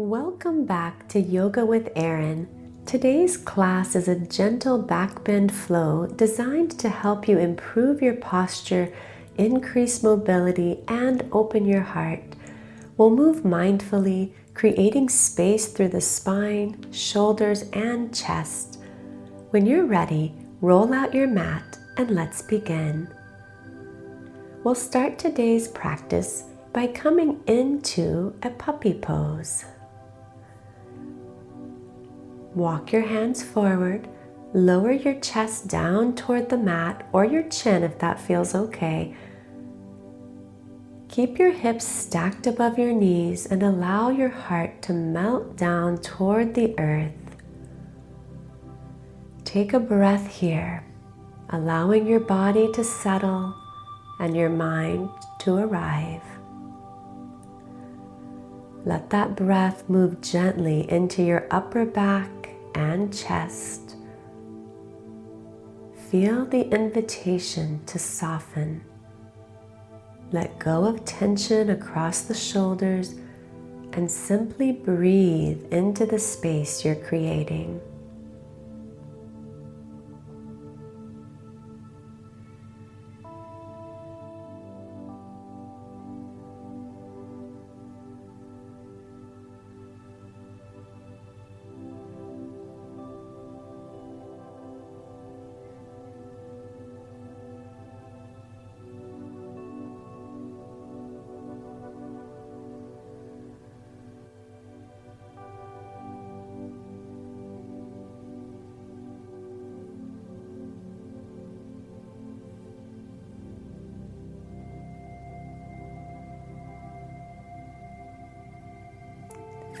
Welcome back to Yoga with Erin. Today's class is a gentle backbend flow designed to help you improve your posture, increase mobility, and open your heart. We'll move mindfully, creating space through the spine, shoulders, and chest. When you're ready, roll out your mat and let's begin. We'll start today's practice by coming into a puppy pose. Walk your hands forward, lower your chest down toward the mat or your chin if that feels okay. Keep your hips stacked above your knees and allow your heart to melt down toward the earth. Take a breath here, allowing your body to settle and your mind to arrive. Let that breath move gently into your upper back and chest. Feel the invitation to soften. Let go of tension across the shoulders and simply breathe into the space you're creating.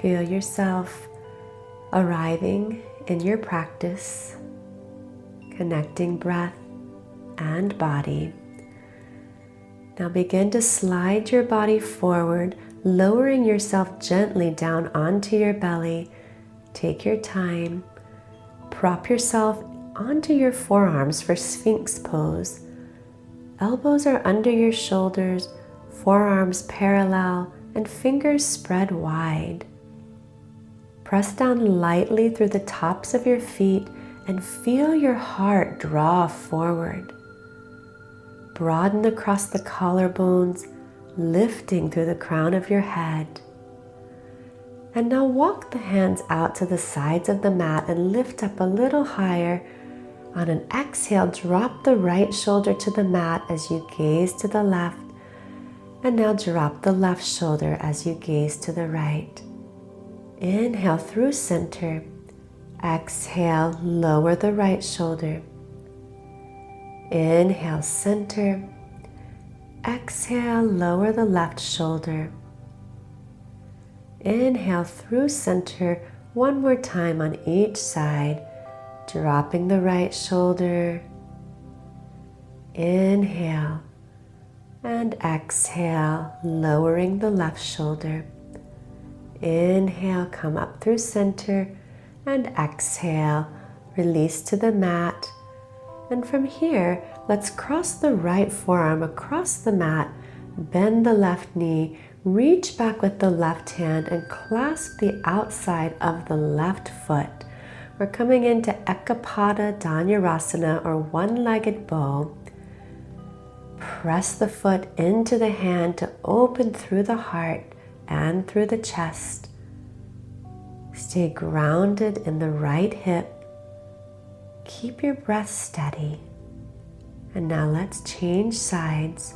Feel yourself arriving in your practice, connecting breath and body. Now begin to slide your body forward, lowering yourself gently down onto your belly. Take your time. Prop yourself onto your forearms for Sphinx pose. Elbows are under your shoulders, forearms parallel, and fingers spread wide. Press down lightly through the tops of your feet and feel your heart draw forward. Broaden across the collarbones, lifting through the crown of your head. And now walk the hands out to the sides of the mat and lift up a little higher. On an exhale, drop the right shoulder to the mat as you gaze to the left. And now drop the left shoulder as you gaze to the right. Inhale through center. Exhale, lower the right shoulder. Inhale, center. Exhale, lower the left shoulder. Inhale through center one more time on each side, dropping the right shoulder. Inhale and exhale, lowering the left shoulder. Inhale, come up through center, and exhale, release to the mat. And from here, let's cross the right forearm across the mat, bend the left knee, reach back with the left hand, and clasp the outside of the left foot. We're coming into Ekapada Dhanurasana, or one-legged bow. Press the foot into the hand to open through the heart and through the chest. Stay grounded in the right hip. Keep your breath steady. And now let's change sides.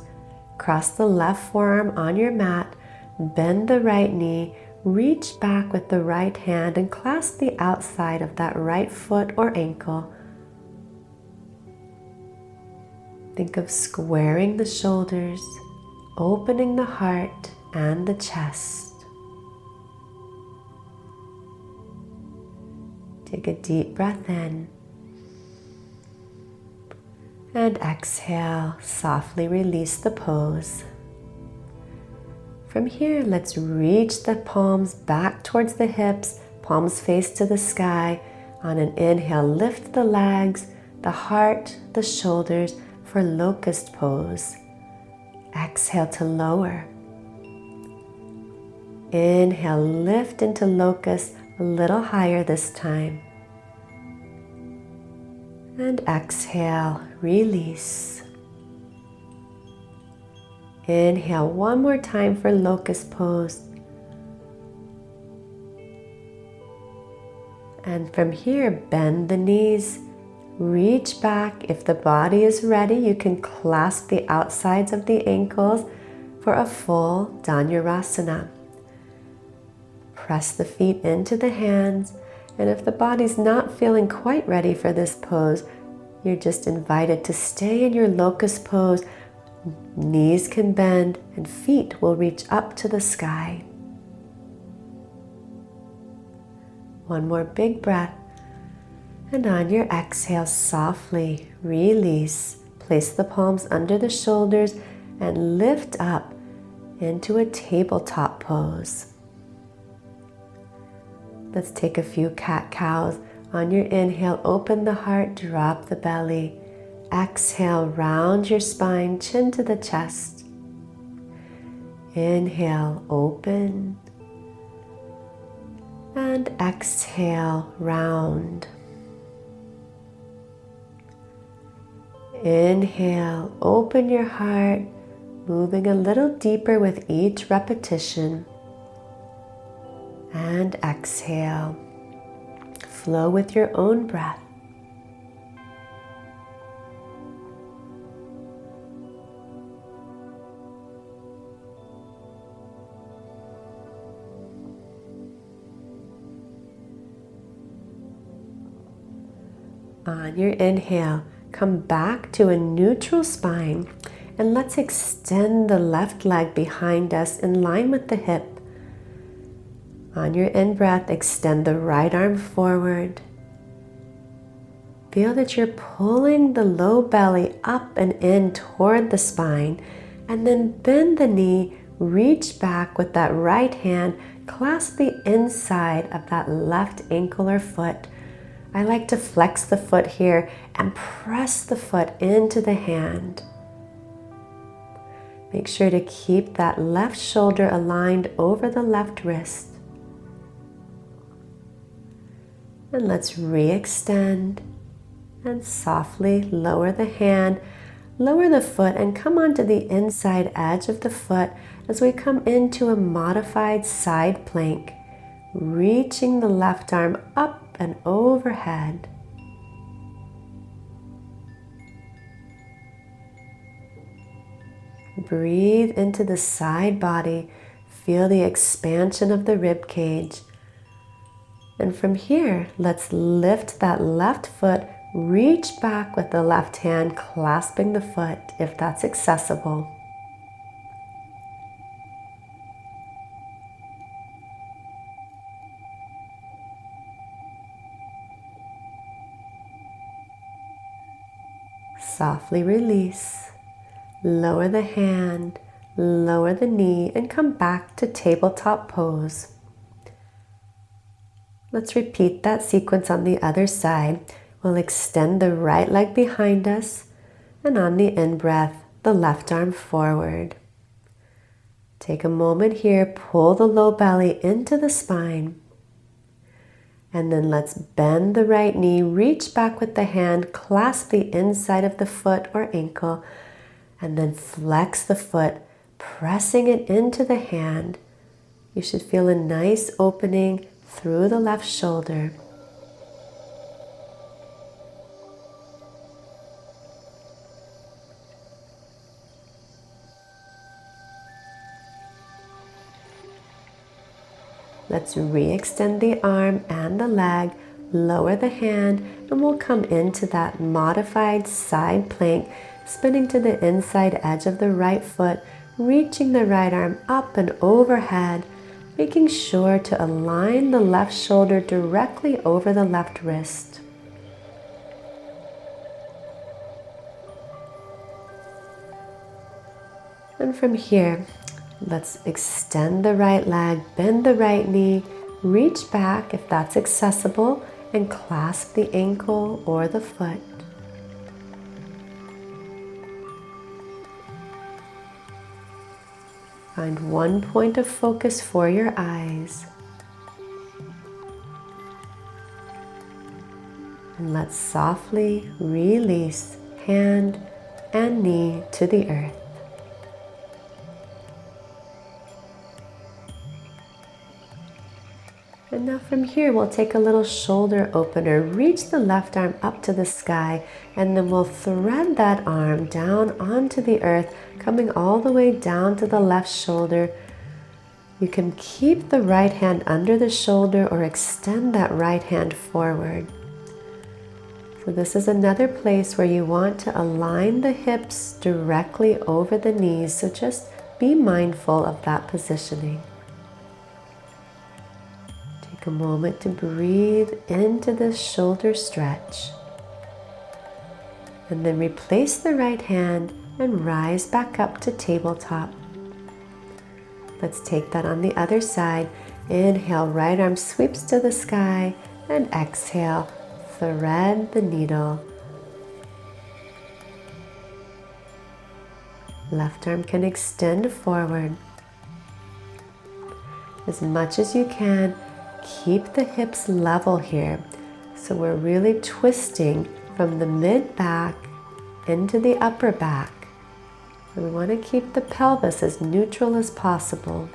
Cross the left forearm on your mat, bend the right knee, reach back with the right hand and clasp the outside of that right foot or ankle. Think of squaring the shoulders, opening the heart and the chest. Take a deep breath in. And exhale, softly release the pose. From here, let's reach the palms back towards the hips, palms face to the sky. On an inhale, lift the legs, the heart, the shoulders for locust pose. Exhale to lower. Inhale, lift into locust, a little higher this time. And exhale, release. Inhale one more time for locust pose. And from here, bend the knees, reach back. If the body is ready, you can clasp the outsides of the ankles for a full Dhanurasana. Press the feet into the hands, and if the body's not feeling quite ready for this pose, you're just invited to stay in your locust pose. Knees can bend and feet will reach up to the sky. One more big breath, and on your exhale, softly release. Place the palms under the shoulders and lift up into a tabletop pose. Let's take a few cat-cows. On your inhale, open the heart, drop the belly. Exhale, round your spine, chin to the chest. Inhale, open. And exhale, round. Inhale, open your heart, moving a little deeper with each repetition. And exhale, flow with your own breath. On your inhale, come back to a neutral spine, and let's extend the left leg behind us in line with the hip. On your in-breath, extend the right arm forward. Feel that you're pulling the low belly up and in toward the spine, and then bend the knee, reach back with that right hand, clasp the inside of that left ankle or foot. I like to flex the foot here and press the foot into the hand. Make sure to keep that left shoulder aligned over the left wrist. And let's re-extend and softly lower the hand, lower the foot, and come onto the inside edge of the foot as we come into a modified side plank, reaching the left arm up and overhead. Breathe into the side body. Feel the expansion of the rib cage. And from here, let's lift that left foot, reach back with the left hand, clasping the foot if that's accessible. Softly release. Lower the hand, lower the knee, and come back to tabletop pose. Let's repeat that sequence on the other side. We'll extend the right leg behind us, and on the in-breath, the left arm forward. Take a moment here, pull the low belly into the spine. And then let's bend the right knee, reach back with the hand, clasp the inside of the foot or ankle, and then flex the foot, pressing it into the hand. You should feel a nice opening through the left shoulder. Let's re-extend the arm and the leg, lower the hand, and we'll come into that modified side plank, spinning to the inside edge of the right foot, reaching the right arm up and overhead, making sure to align the left shoulder directly over the left wrist. And from here, let's extend the right leg, bend the right knee, reach back if that's accessible, and clasp the ankle or the foot. Find one point of focus for your eyes. And let's softly release hand and knee to the earth. And now from here, we'll take a little shoulder opener. Reach the left arm up to the sky, and then we'll thread that arm down onto the earth, coming all the way down to the left shoulder. You can keep the right hand under the shoulder or extend that right hand forward. So this is another place where you want to align the hips directly over the knees, so just be mindful of that positioning. Take a moment to breathe into this shoulder stretch. And then replace the right hand and rise back up to tabletop. Let's take that on the other side. Inhale, right arm sweeps to the sky, and exhale, thread the needle. Left arm can extend forward. As much as you can, keep the hips level here. So we're really twisting from the mid-back into the upper back. And we want to keep the pelvis as neutral as possible.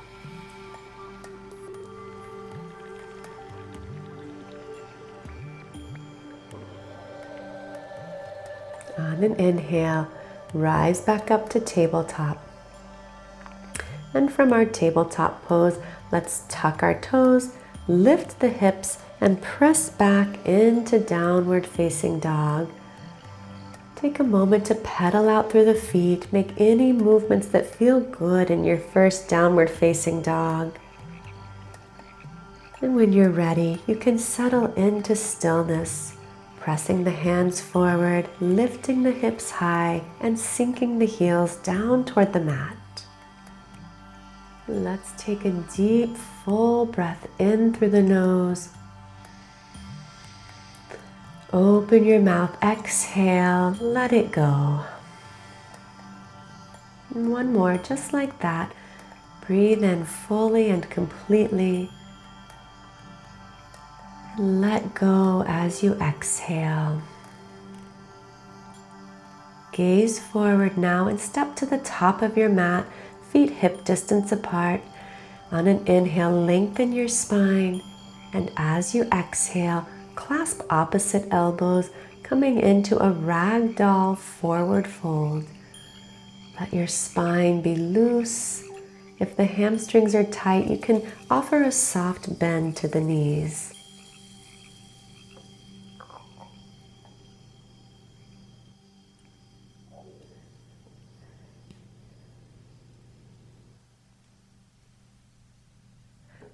On an inhale, rise back up to tabletop. And from our tabletop pose, let's tuck our toes, lift the hips, and press back into downward facing dog. Take a moment to pedal out through the feet. Make any movements that feel good in your first downward facing dog. And when you're ready, you can settle into stillness, pressing the hands forward, lifting the hips high, and sinking the heels down toward the mat. Let's take a deep, full breath in through the nose. Open your mouth, exhale, let it go. And one more, just like that. Breathe in fully and completely. And let go as you exhale. Gaze forward now and step to the top of your mat, feet hip distance apart. On an inhale, lengthen your spine. And as you exhale, clasp opposite elbows, coming into a ragdoll forward fold. Let your spine be loose. If the hamstrings are tight, you can offer a soft bend to the knees.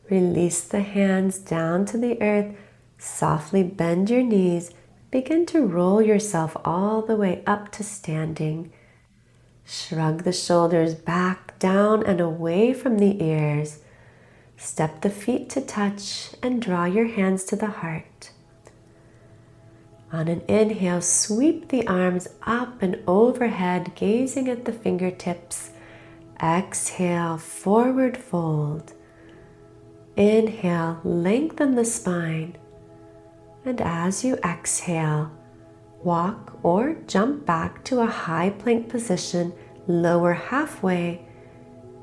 Release the hands down to the earth. Softly bend your knees. Begin to roll yourself all the way up to standing. Shrug the shoulders back, down, and away from the ears. Step the feet to touch and draw your hands to the heart. On an inhale, sweep the arms up and overhead, gazing at the fingertips. Exhale, forward fold. Inhale, lengthen the spine. And as you exhale, walk or jump back to a high plank position, lower halfway.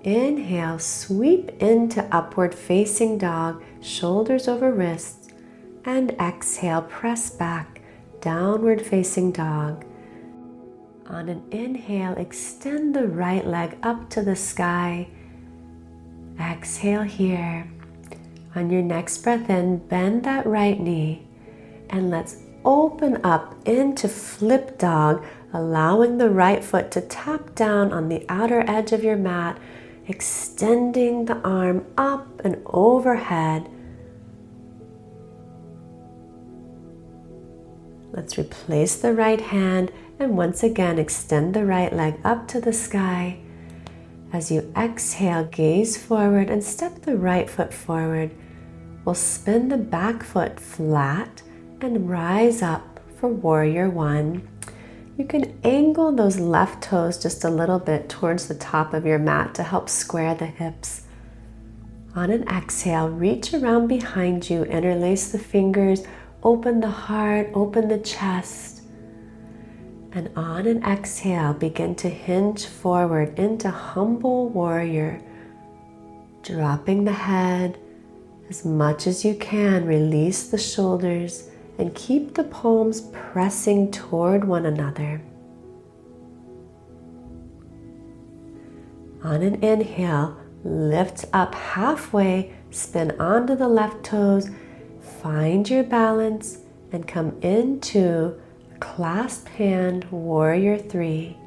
Inhale, sweep into upward facing dog, shoulders over wrists. And exhale, press back, downward facing dog. On an inhale, extend the right leg up to the sky. Exhale here. On your next breath in, bend that right knee. And let's open up into flip dog, allowing the right foot to tap down on the outer edge of your mat, extending the arm up and overhead. Let's replace the right hand and once again extend the right leg up to the sky. As you exhale, gaze forward and step the right foot forward. We'll spin the back foot flat and rise up for warrior one. You can angle those left toes just a little bit towards the top of your mat to help square the hips. On an exhale, reach around behind you, interlace the fingers, open the heart, open the chest. And on an exhale, begin to hinge forward into humble warrior, dropping the head as much as you can. Release the shoulders and keep the palms pressing toward one another. On an inhale, lift up halfway, spin onto the left toes, find your balance, and come into clasp hand warrior three.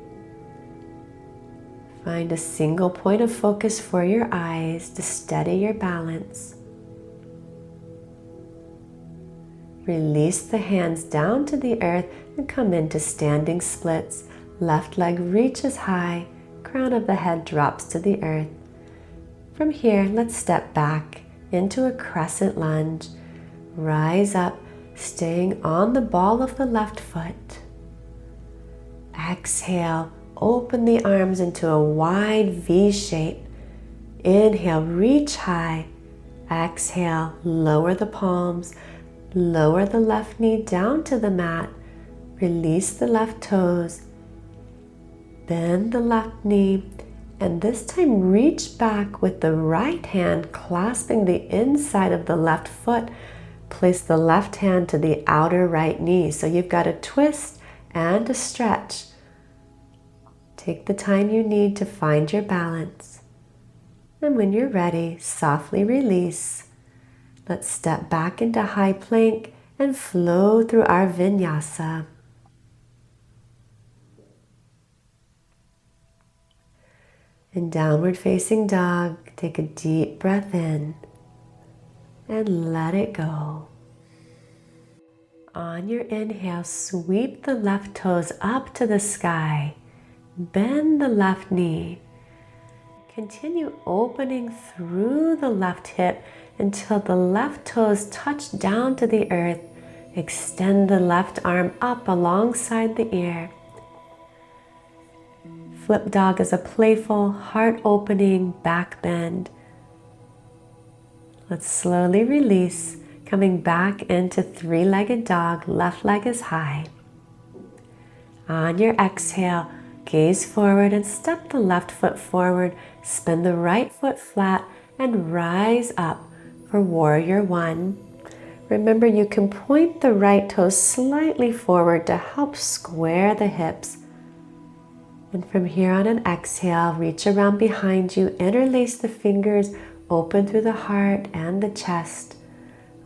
Find a single point of focus for your eyes to steady your balance. Release the hands down to the earth and come into standing splits. Left leg reaches high, crown of the head drops to the earth. From here, let's step back into a crescent lunge. Rise up, staying on the ball of the left foot. Exhale, open the arms into a wide V shape. Inhale, reach high. Exhale, lower the palms. Lower the left knee down to the mat. Release the left toes. Bend the left knee. And this time reach back with the right hand clasping the inside of the left foot. Place the left hand to the outer right knee. So you've got a twist and a stretch. Take the time you need to find your balance. And when you're ready, softly release. Let's step back into high plank and flow through our vinyasa. In downward facing dog, take a deep breath in and let it go. On your inhale, sweep the left toes up to the sky. Bend the left knee. Continue opening through the left hip until the left toes touch down to the earth. Extend the left arm up alongside the ear. Flip dog is a playful, heart-opening back bend. Let's slowly release, coming back into three-legged dog. Left leg is high. On your exhale, gaze forward and step the left foot forward. Spin the right foot flat and rise up for warrior one. Remember, you can point the right toes slightly forward to help square the hips. And from here on an exhale, reach around behind you, interlace the fingers, open through the heart and the chest.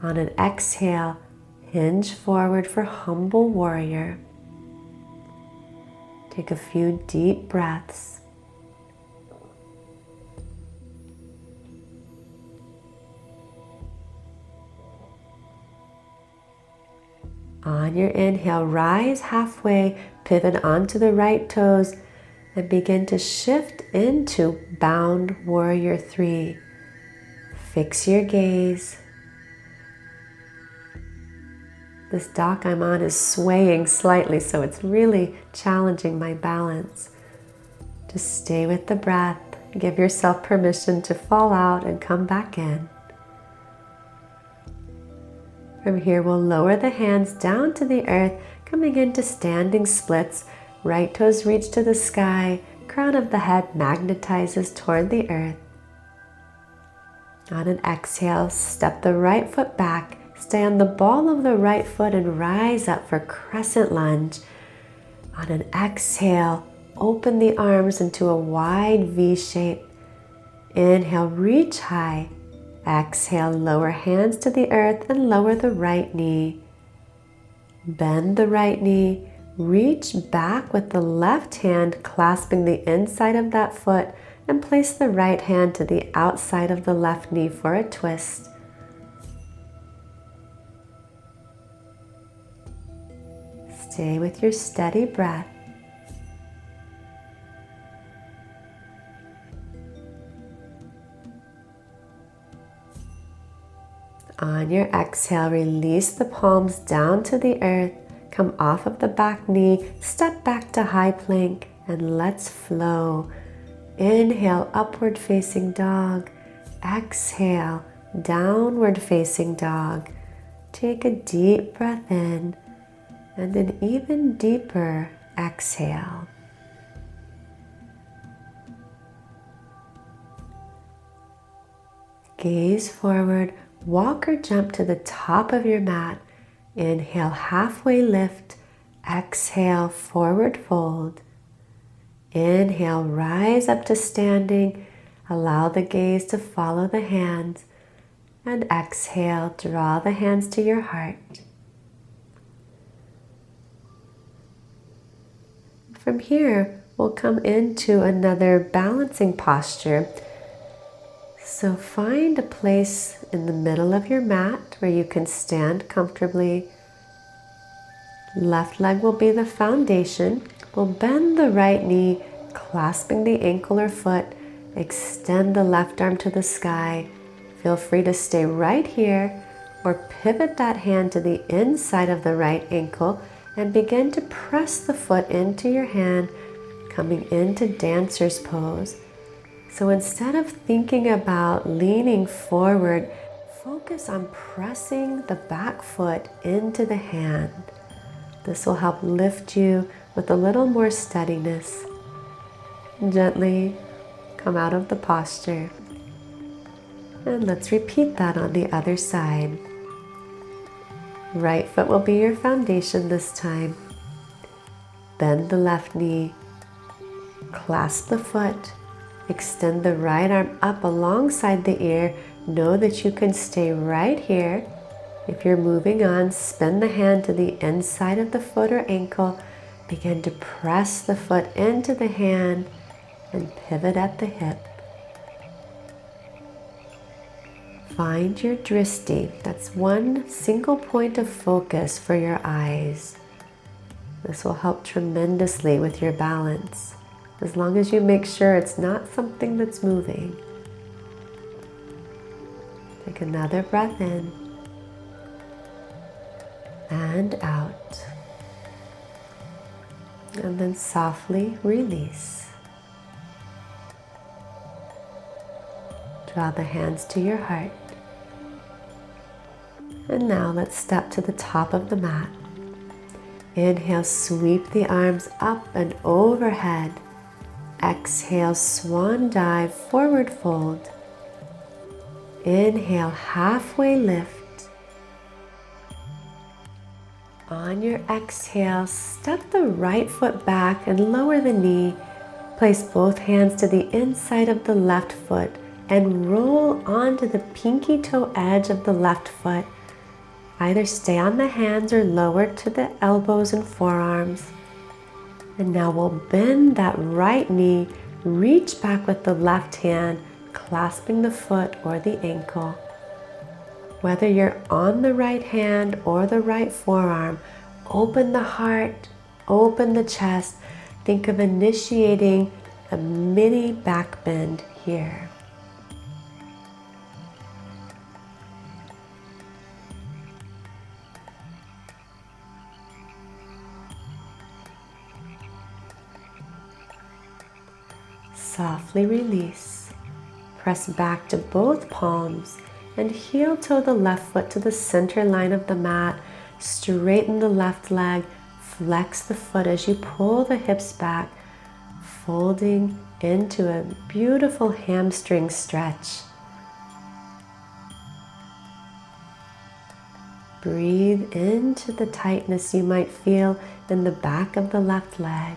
On an exhale, hinge forward for humble warrior. Take a few deep breaths. On your inhale, rise halfway, pivot onto the right toes, and begin to shift into bound warrior three. Fix your gaze. This dock I'm on is swaying slightly, so it's really challenging my balance. Just stay with the breath. Give yourself permission to fall out and come back in. From here, we'll lower the hands down to the earth, coming into standing splits. Right toes reach to the sky. Crown of the head magnetizes toward the earth. On an exhale, step the right foot back. Stay on the ball of the right foot and rise up for crescent lunge. On an exhale, open the arms into a wide V shape. Inhale, reach high. Exhale, lower hands to the earth and lower the right knee. Bend the right knee. Reach back with the left hand clasping the inside of that foot and place the right hand to the outside of the left knee for a twist. Stay with your steady breath. On your exhale, release the palms down to the earth. Come off of the back knee, step back to high plank, and let's flow. Inhale, upward facing dog. Exhale, downward facing dog. Take a deep breath in and an even deeper exhale. Gaze forward, walk or jump to the top of your mat. Inhale, halfway lift. Exhale, forward fold. Inhale, rise up to standing. Allow the gaze to follow the hands. And exhale, draw the hands to your heart. From here, we'll come into another balancing posture. So find a place in the middle of your mat where you can stand comfortably. Left leg will be the foundation. We'll bend the right knee, clasping the ankle or foot. Extend the left arm to the sky. Feel free to stay right here or pivot that hand to the inside of the right ankle and begin to press the foot into your hand, coming into dancer's pose. So instead of thinking about leaning forward, focus on pressing the back foot into the hand. This will help lift you with a little more steadiness. Gently come out of the posture. And let's repeat that on the other side. Right foot will be your foundation this time. Bend the left knee. Clasp the foot. Extend the right arm up alongside the ear. Know that you can stay right here. If you're moving on, spin the hand to the inside of the foot or ankle. Begin to press the foot into the hand and pivot at the hip. Find your dristi. That's one single point of focus for your eyes. This will help tremendously with your balance, as long as you make sure it's not something that's moving. Take another breath in and out. And then softly release. Draw the hands to your heart. And now let's step to the top of the mat. Inhale, sweep the arms up and overhead. Exhale, swan dive, forward fold. Inhale, halfway lift. On your exhale, step the right foot back and lower the knee. Place both hands to the inside of the left foot and roll onto the pinky toe edge of the left foot. Either stay on the hands or lower to the elbows and forearms. And now we'll bend that right knee, reach back with the left hand, clasping the foot or the ankle. Whether you're on the right hand or the right forearm, open the heart, open the chest. Think of initiating a mini back bend here. Softly release. Press back to both palms and heel toe the left foot to the center line of the mat. Straighten the left leg. Flex the foot as you pull the hips back, folding into a beautiful hamstring stretch. Breathe into the tightness you might feel in the back of the left leg.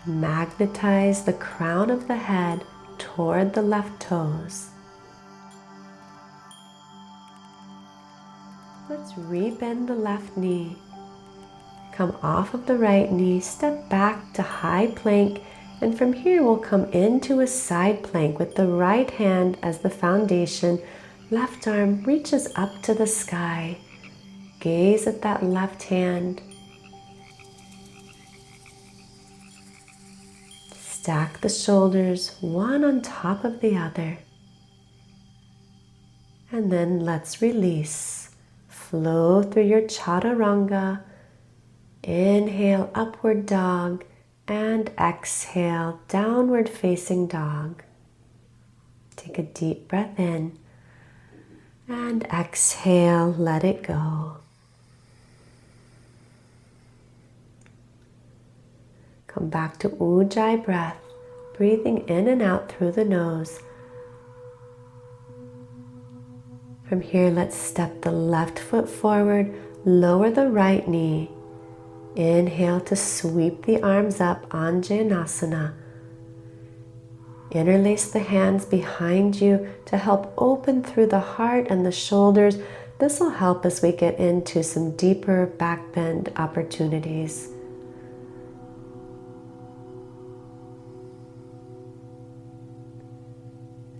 Magnetize the crown of the head toward the left toes. Let's rebend the left knee. Come off of the right knee, step back to high plank, and from here we'll come into a side plank with the right hand as the foundation. Left arm reaches up to the sky. Gaze at that left hand. Stack the shoulders one on top of the other. And then let's release. flow through your chaturanga. Inhale, upward dog, and exhale, downward facing dog. Take a deep breath in, and exhale, let it go. Come back to Ujjayi breath, breathing in and out through the nose. From here, let's step the left foot forward, lower the right knee. Inhale to sweep the arms up, Anjaneyasana. Interlace the hands behind you to help open through the heart and the shoulders. This will help as we get into some deeper back bend opportunities.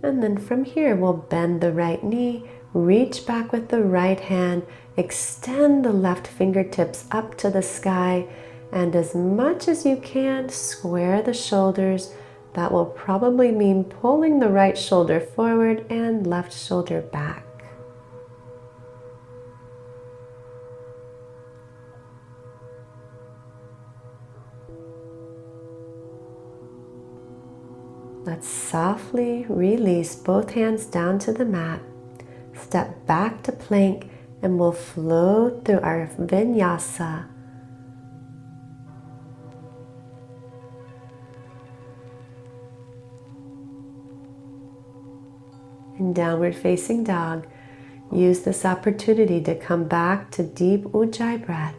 And then from here, we'll bend the right knee, reach back with the right hand, extend the left fingertips up to the sky, and as much as you can, square the shoulders. That will probably mean pulling the right shoulder forward and left shoulder back. Let's softly release both hands down to the mat. Step back to plank and we'll flow through our vinyasa. In downward facing dog, use this opportunity to come back to deep Ujjayi breath.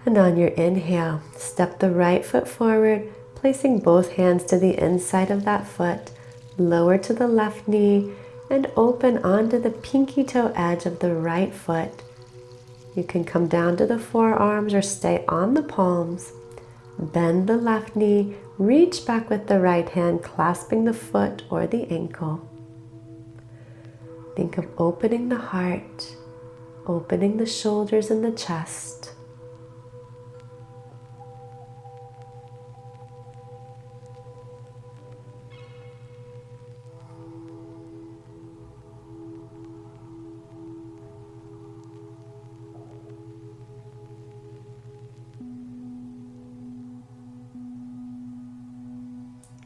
And on your inhale, step the right foot forward, placing both hands to the inside of that foot, lower to the left knee, and open onto the pinky toe edge of the right foot. You can come down to the forearms or stay on the palms. Bend the left knee, reach back with the right hand, clasping the foot or the ankle. Think of opening the heart, opening the shoulders and the chest.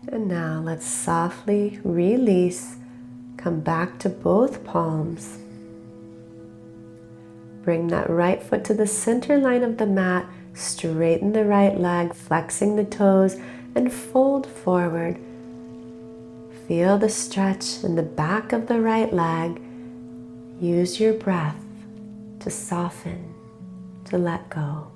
And now let's softly release, come back to both palms. Bring that right foot to the center line of the mat, straighten the right leg, flexing the toes, and fold forward. Feel the stretch in the back of the right leg. Use your breath to soften, to let go.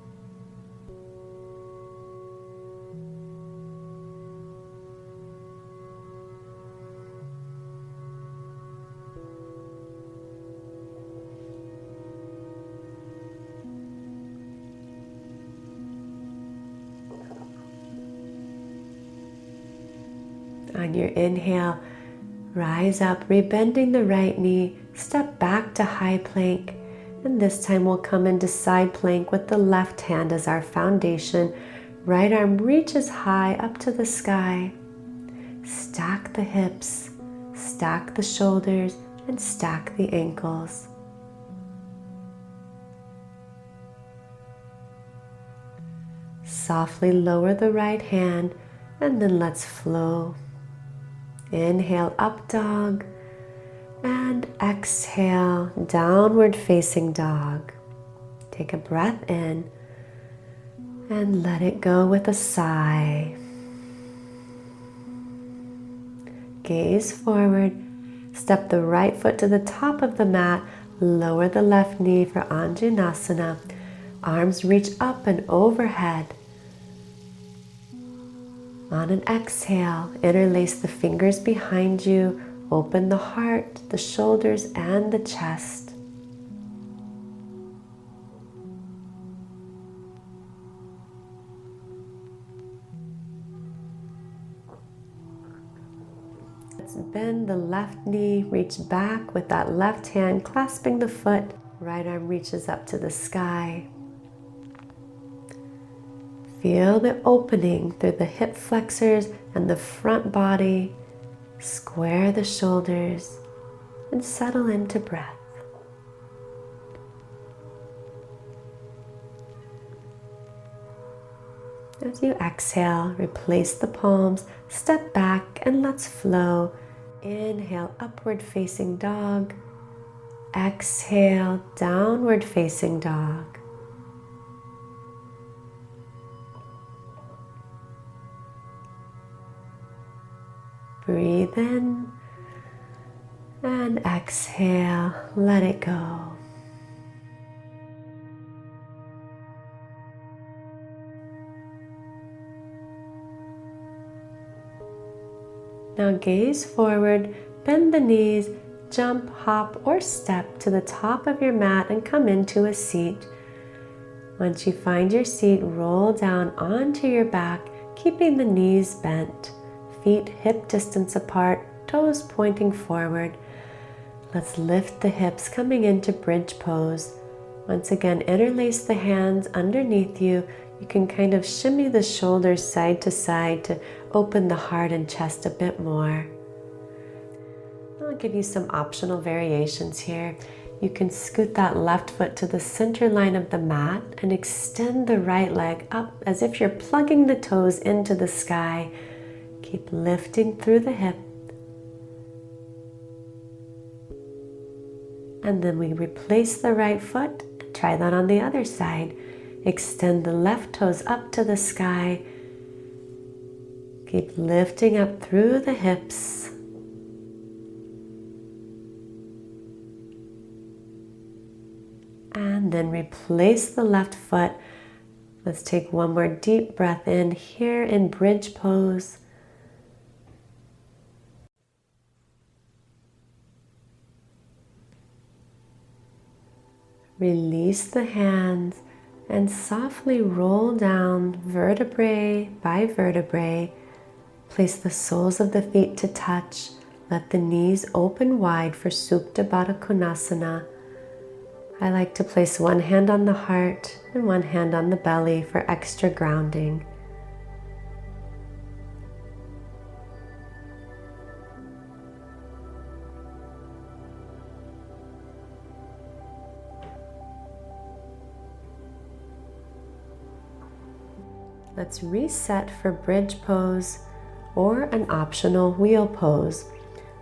On your inhale, rise up, rebending the right knee, step back to high plank, and this time we'll come into side plank with the left hand as our foundation. Right arm reaches high up to the sky. Stack the hips, stack the shoulders, and stack the ankles. Softly lower the right hand, and then let's flow. Inhale, up dog, and exhale, downward facing dog. Take a breath in and let it go with a sigh. Gaze forward, step the right foot to the top of the mat, lower the left knee for Anjaneyasana. Arms reach up and overhead. On an exhale, interlace the fingers behind you, open the heart, the shoulders, and the chest. Let's bend the left knee, reach back with that left hand, clasping the foot. Right arm reaches up to the sky. Feel the opening through the hip flexors and the front body. Square the shoulders and settle into breath. As you exhale, replace the palms, step back, and let's flow. Inhale, upward facing dog. Exhale, downward facing dog. Breathe in and exhale, let it go. Now gaze forward, bend the knees, jump, hop, or step to the top of your mat and come into a seat. Once you find your seat, roll down onto your back, keeping the knees bent, feet hip distance apart, toes pointing forward. Let's lift the hips, coming into bridge pose. Once again, interlace the hands underneath you. You can kind of shimmy the shoulders side to side to open the heart and chest a bit more. I'll give you some optional variations here. You can scoot that left foot to the center line of the mat and extend the right leg up as if you're plugging the toes into the sky. Keep lifting through the hip. And then we replace the right foot. Try that on the other side. Extend the left toes up to the sky. Keep lifting up through the hips. And then replace the left foot. Let's take one more deep breath in here in bridge pose. Release the hands and softly roll down vertebrae by vertebrae. Place the soles of the feet to touch. Let the knees open wide for Supta Baddha Konasana. I like to place one hand on the heart and one hand on the belly for extra grounding. Let's reset for bridge pose or an optional wheel pose.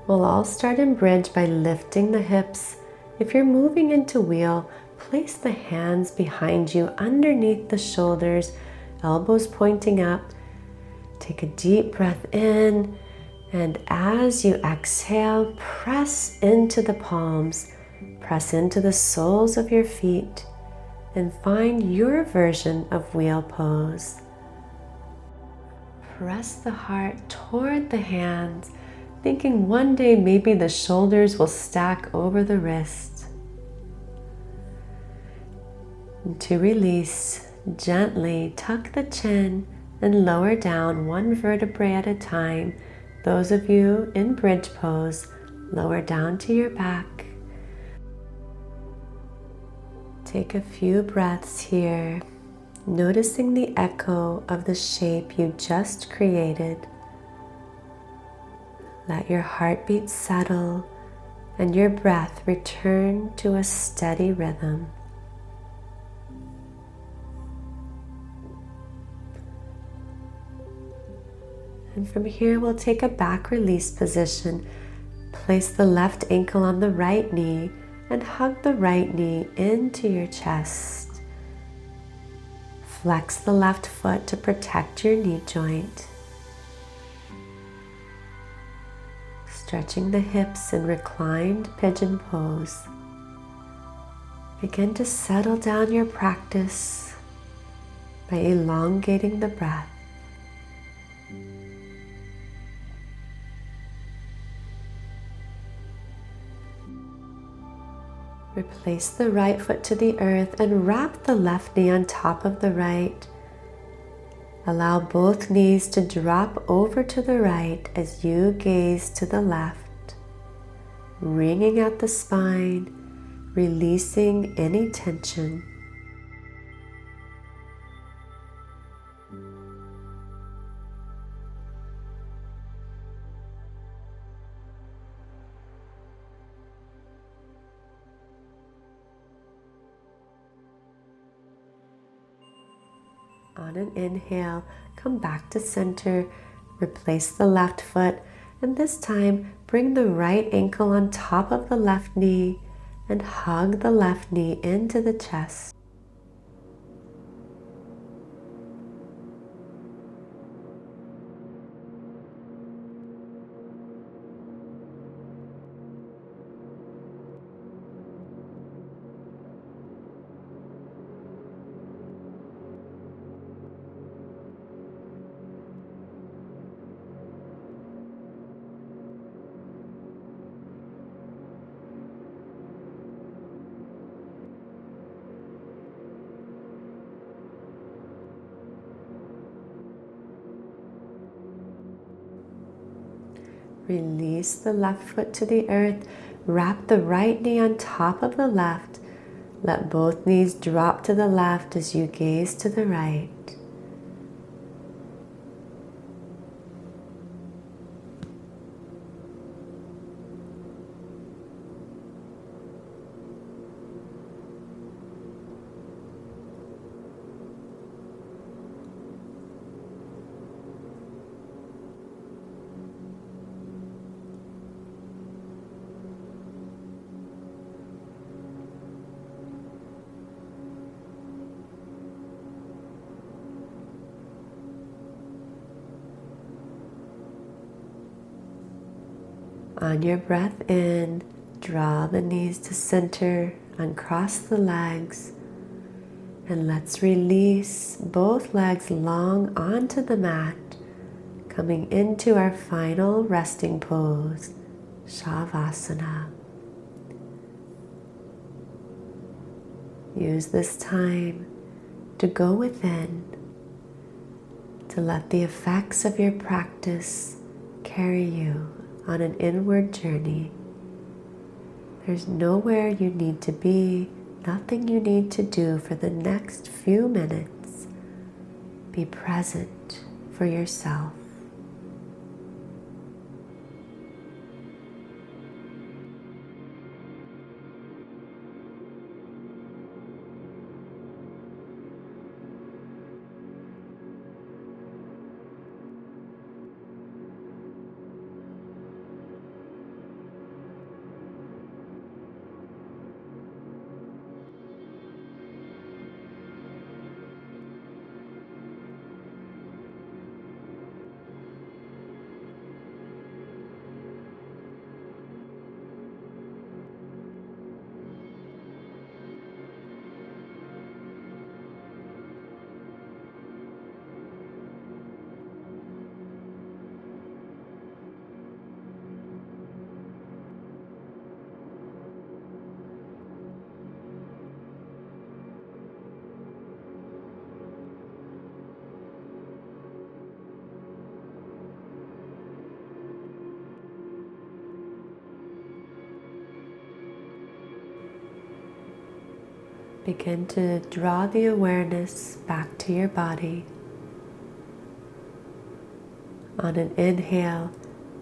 We'll all start in bridge by lifting the hips. If you're moving into wheel, place the hands behind you underneath the shoulders, elbows pointing up. Take a deep breath in, and as you exhale, press into the palms, press into the soles of your feet, and find your version of wheel pose. Press the heart toward the hands, thinking one day maybe the shoulders will stack over the wrist. And to release, gently tuck the chin and lower down one vertebrae at a time. Those of you in bridge pose, lower down to your back. Take a few breaths here, noticing the echo of the shape you just created. Let your heartbeat settle and your breath return to a steady rhythm. And from here, we'll take a back release position. Place the left ankle on the right knee and hug the right knee into your chest. Flex the left foot to protect your knee joint. Stretching the hips in reclined pigeon pose. Begin to settle down your practice by elongating the breath. Replace the right foot to the earth and wrap the left knee on top of the right. Allow both knees to drop over to the right as you gaze to the left, wringing out the spine, releasing any tension. On an inhale, come back to center, replace the left foot, and this time bring the right ankle on top of the left knee and hug the left knee into the chest. Release the left foot to the earth. Wrap the right knee on top of the left. Let both knees drop to the left as you gaze to the right. On your breath in, draw the knees to center, uncross the legs, and let's release both legs long onto the mat, coming into our final resting pose, Savasana. Use this time to go within, to let the effects of your practice carry you on an inward journey. There's nowhere you need to be, nothing you need to do for the next few minutes. Be present for yourself. Begin to draw the awareness back to your body. On an inhale,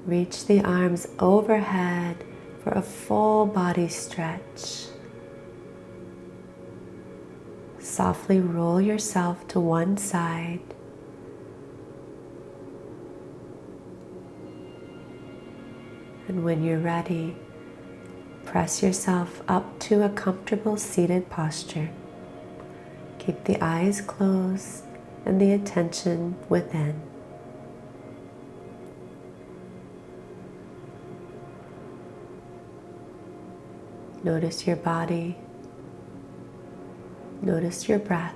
reach the arms overhead for a full body stretch. Softly roll yourself to one side. And when you're ready, press yourself up to a comfortable seated posture. Keep the eyes closed and the attention within. Notice your body. Notice your breath.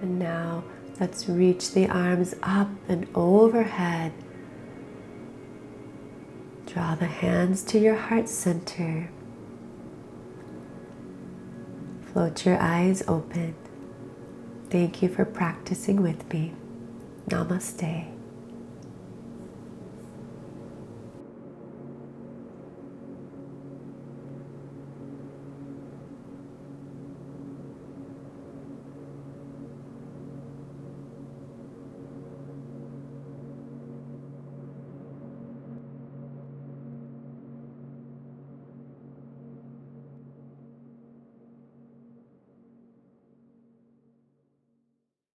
And now Let's reach the arms up and overhead. Draw the hands to your heart center. Float your eyes open. Thank you for practicing with me. Namaste.